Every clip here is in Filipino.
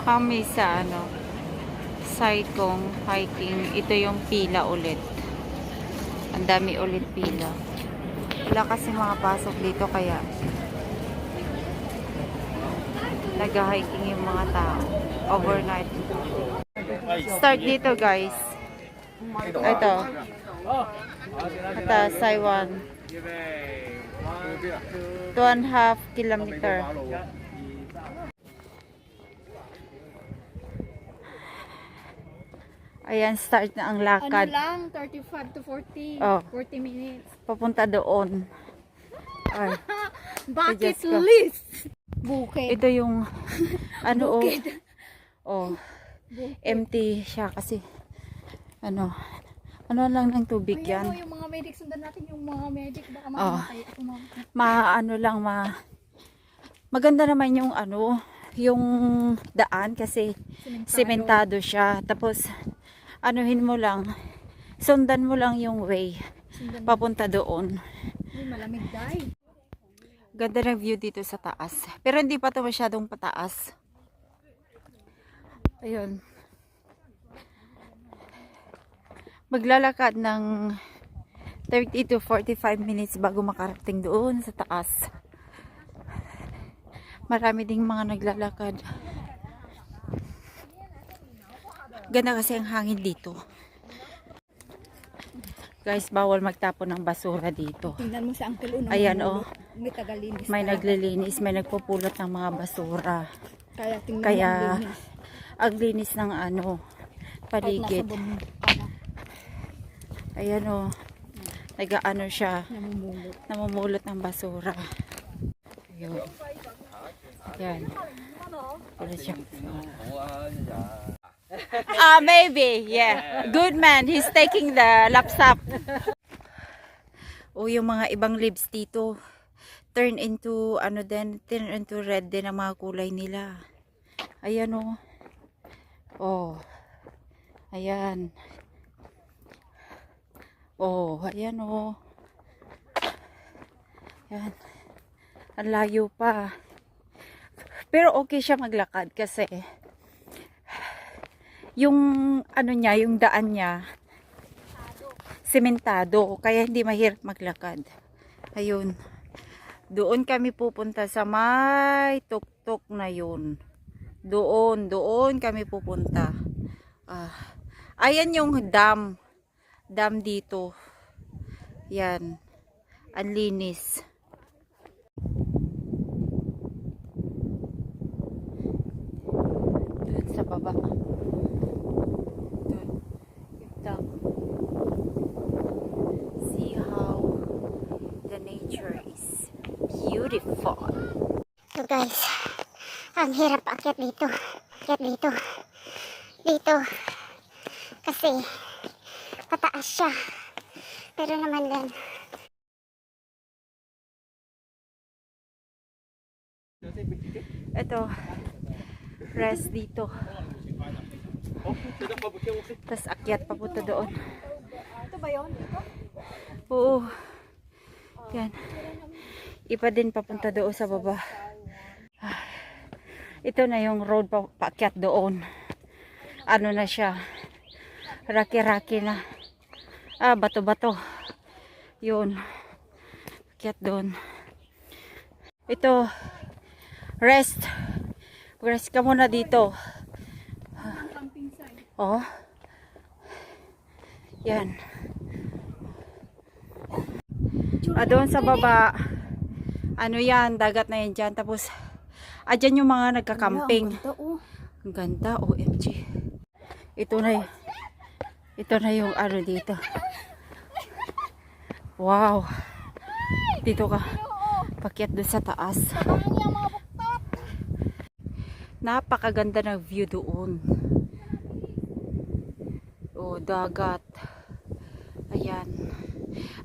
kami sa Saikong hiking. Ito yung pila ulit. Ang dami ulit pila. Wala kasi mga pasok dito kaya nag-hiking yung mga tao. Overnight. Start dito guys. Ito. Ito, Saiwan. 2.5 kilometer. Ayan, start na ang lakad. Ano lang, 35 to 40. Oh. 40 minutes. Papunta doon. Ay, Bucket suggest ko. list. Bukid. Ito yung ano Bukid. oh, empty siya kasi ano lang ng tubig Ayan, yan. yung mga medic, sundan natin yung mga medic. Baka Oh. mamatay. Maganda naman yung yung daan kasi sementado siya. Tapos anuhin mo lang, sundan mo lang yung way papunta doon. Uy, malamig dahil. Ganda ng view dito sa taas. Pero hindi pa to masyadong pataas. Ayun. Maglalakad ng 30 to 45 minutes bago makarating doon sa taas. Marami ding mga naglalakad. Ganda kasi ang hangin dito. Guys, bawal magtapon ng basura dito. Tingnan mo sa Uncle Uno. Ayan oh. May tagalinis. May naglilinis, may nagpupulot ng mga basura. Kaya tingnan Kaya mo ang linis. ang linis ng paligid. Kahit nasa bundok, Ayan oh. Nag-ano siya. namumulot. Namumulot ng basura. Ayun. Yan. Ulit siya. Maybe. Yeah. Good man. He's taking the laptop. Oh, yung mga ibang leaves dito turn into red din ang mga kulay nila. Ayan oh. Oh. Ayan. Oh, ayan oh. Ayan. Ang layo pa. Pero okay siya maglakad kasi yung niya, yung daan niya sementado, kaya hindi mahirap maglakad. Ayun. Doon kami pupunta sa may tuktok na yun. Doon kami pupunta. Ayan yung dam dito. Yan. Ang linis. Doon sa baba. Doon. Yung dam. See how the nature is beautiful. So guys, ang hirap akyat dito. Dito. Kasi pataas siya. Pero naman din. Ito. Rest dito. Tapos akyat papunta doon. Ito ba yun? Oo. Yan. Iba din papunta doon sa baba. Ito na yung road paakyat doon. Ano na siya. Raki-raki na. Bato-bato. Yun. Akyat doon. Ito. Rest. Rest ka muna dito. Oh. Yan. Doon sa baba, ano yan, dagat na yan dyan. Tapos, dyan yung mga nagka-camping. Ang ganda, OMG. Ito na yung ano dito. Wow. Dito ka. Pakyat doon sa taas. Napakaganda ng view doon. Oh, dagat. Ayan.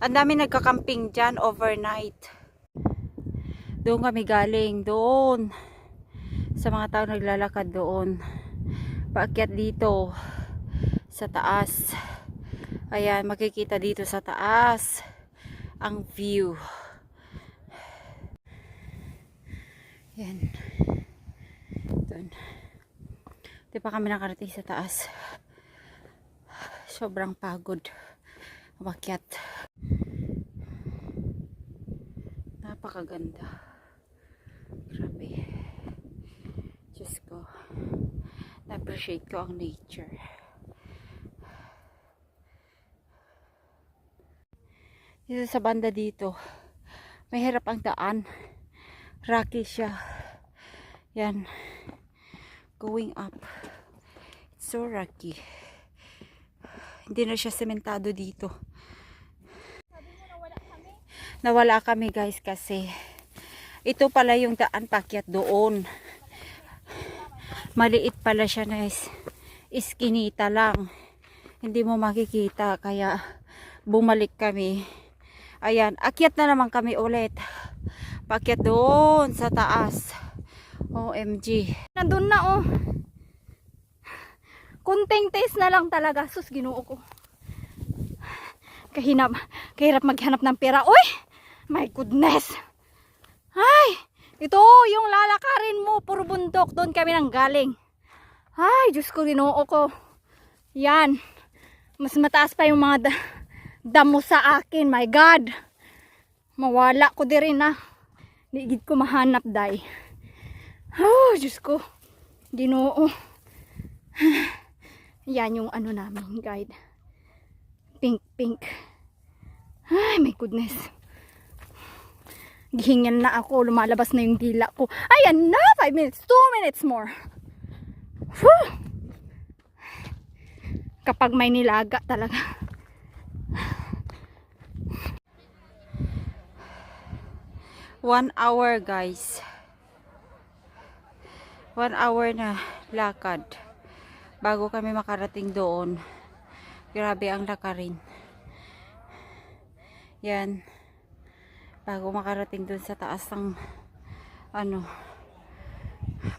Ang dami nagka-camping dyan overnight. Doon kami galing. Doon. Sa mga tao naglalakad doon. Paakyat dito. Sa taas. Ayan, makikita dito sa taas. Ang view. Yan. Doon. Di pa kami nakarating sa taas. Sobrang pagod. Umakyat. Napakaganda. Grabe. Diyos ko. Na-appreciate ko ang nature. Dito sa banda dito, may hirap ang daan. Rocky siya. Yan. Going up. It's so rocky. Hindi na siya sementado dito. Nawala kami guys kasi ito pala yung daan pakyat doon. Maliit pala siya na iskinita lang. Hindi mo makikita kaya bumalik kami. Ayan, akyat na naman kami ulit. Pakyat doon sa taas. OMG. Nandun na oh. Kunting taste na lang talaga. Sus, Ginoo ko. Kahirap maghanap ng pera. Uy! My goodness! Ay! Ito yung lalakarin mo. Puro bundok. Doon kami nang galing. Ay, Diyos ko, Ginoo ko. Yan. Mas mataas pa yung mga damo sa akin. My God! Mawala ko din rin Ligid ko mahanap, day. Oh, Diyos ko. Ginoo. Yan yung ano namin, guide. Pink, pink. Ay, my goodness. Gihingan na ako. Lumalabas na yung dila ko. Ayan na! 5 minutes. 2 minutes more. Whew! Kapag may nilaga talaga. One hour guys. 1 hour na lakad bago kami makarating doon. Grabe ang lakarin. Yan. Bago makarating doon sa taas ng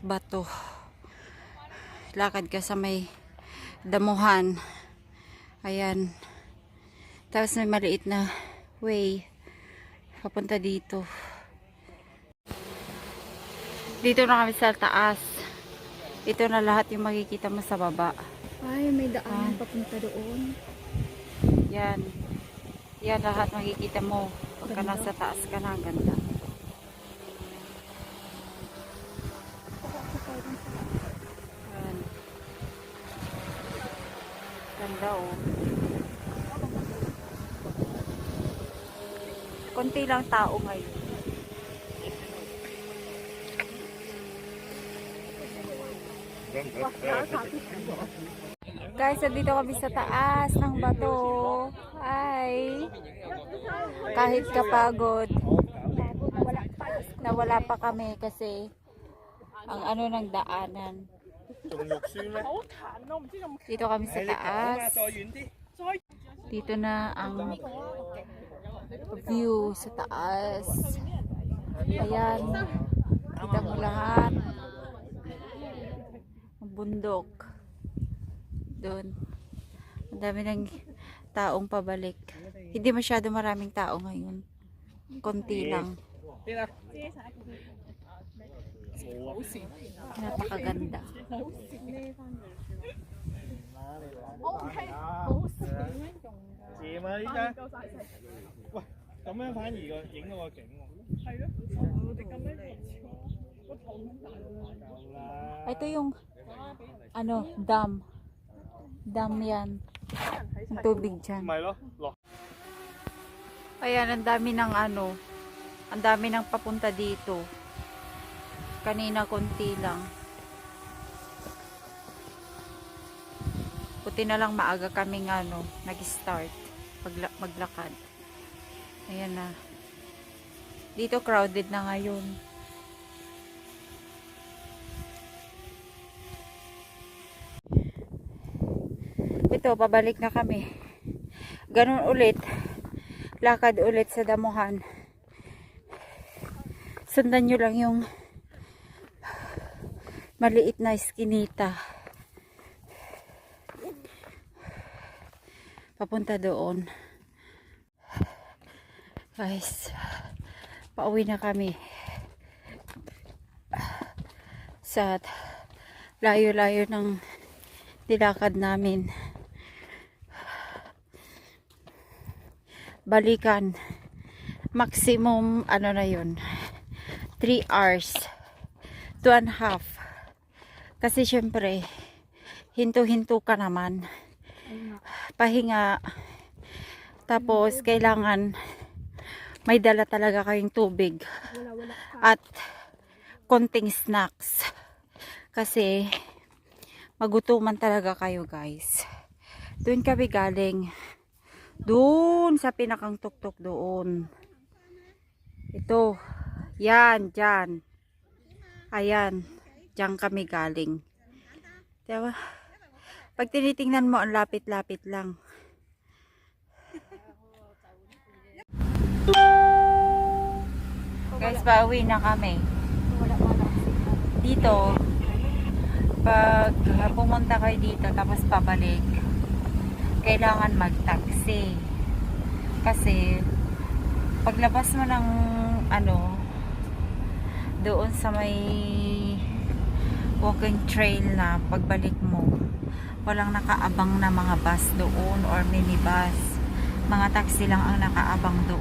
bato. Lakad ka sa may damuhan. Ayan. Tapos may maliit na way papunta dito. Dito na kami sa taas. Ito na lahat yung makikita mo sa baba. Ay, may daan papunta doon. Yan. Yan lahat makikita mo. Pagka nasa taas ka na, ang ganda. Yan. Ganda oh. Konti lang tao ngayon. Guys, dito kami sa taas ng bato. Ay, kahit kapagod, nawala pa kami kasi ang ng daanan. Dito kami sa taas. Dito na ang view sa taas. Ayan, kita mo lahat. Bundok doon. Ang dami ng taong pabalik. Hindi masyado maraming tao ngayon. Konti lang. Napakaganda. Ito yung dam. Dam yan. Yung tubig dyan. Ayan, ang dami ng ang dami ng papunta dito. Kanina konti lang. Buti na lang maaga kaming nag-start maglakad. Ayan na. Dito crowded na ngayon. Ito, pabalik na kami. Ganun ulit. Lakad ulit sa damuhan. Sundan nyo lang yung maliit na iskinita. Papunta doon. Guys, pauwi na kami sa layo-layo ng nilakad namin. Balikan. Maximum, ano na yun, 3 hours. 2.5. Kasi syempre, hinto-hinto ka naman. Pahinga. Tapos, kailangan may dala talaga kayong tubig. At konting snacks. Kasi, magutuman talaga kayo, guys. Doon kami galing. Doon sa pinakang tuktok doon. Ito. Yan, dyan. Ayan. Diyan kami galing. Diba? Pag tinitingnan mo, ang lapit-lapit lang. Guys, pauwi na kami. Dito, pag pumunta kayo dito tapos pabalik, kailangan mag-taxi. Kasi, paglabas mo ng doon sa may walking trail na pagbalik mo, walang nakaabang na mga bus doon or minibus. Mga taxi lang ang nakaabang doon.